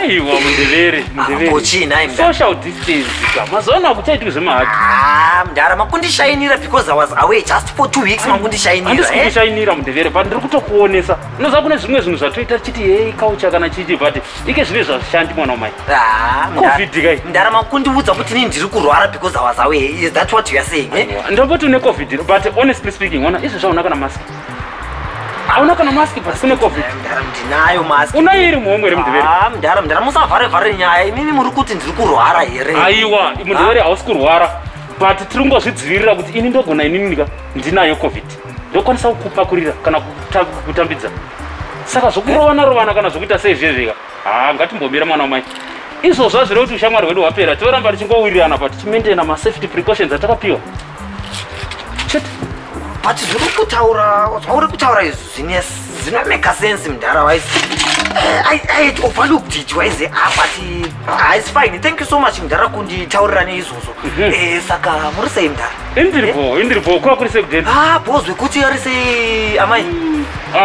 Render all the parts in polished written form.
aiwa mundevere social distance mazona kuchaiti zvemahati mundara makundishainira because I was away just for 2 weeks makundishainira mundevere but ndiri kutokuonesa unoziva kune zvimwe zvinhu zvatoita tichiti hei kaucha kana chichi but ike zvine zvashandi mwana wamai covid kai mundara makundiudza kuti ini ndiri kurwara because I was away. Is that what you are saying? Ndopoti une covid but honestly speaking wana izvo zvaunaka na mask auna kana mask but kune covid ndinayo mask unairi muhomwere mundevere mundara musavhare nyaya imimi muri kuti ndiri kurwara here aiwa mundevere hausi kurwara but tiri kungozvidzivirira kuti ini ndogona ininika ndinayo covid ndokwanisa kupakurira kana kutambidza saka zvokurovana kana zvokuita seizvezveka ngatimbomira mwana wamai izvozvo zviri kuti ushamwari hwedu hwapera toramba tichingowirirana but tichimentena masafety precautions atakapiwa chete but zvauri kutaura izvi zvinomeka sense mundara wise I overlooked it wise but it's fine. Thank you so much mundara kunditaurira neizvozvo saka muri sei mundara indiripo kwakuri sekudeni boss wekuti ari sei amai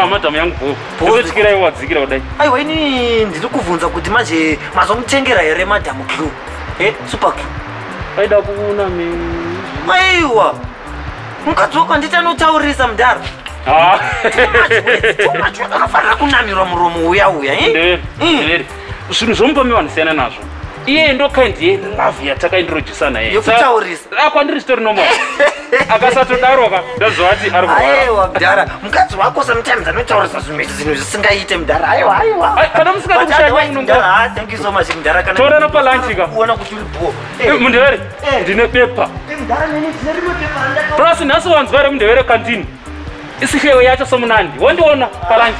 madhamu yangu bozotyira wadzikira kudai aiwa ini ndiri kubvunza kuti manje mazomutengera here madhamu q super q aida kuuna aiwa mukadzoka nditanotaurisa mundara anofanira kunamirwa muromo uya zvinhu zvomupamiwa ndisiyana nazvo iye ndo kind yelove yatakaindirojisana yekutaurisa kwandiri sitori normal akasatodaroka ndazovati ari kurwara mudhara mukadzi wako sometimes anotaurisa zvinhu zvisingaite mudhara aiwa kana musingakushanya thank you so much mudhara kana torana palanchika kuona kuti uripo mundevere ndine pepa plus nhasi wanzwa here mundevere kantini isihleyo yacho somunandi wandiona palanchi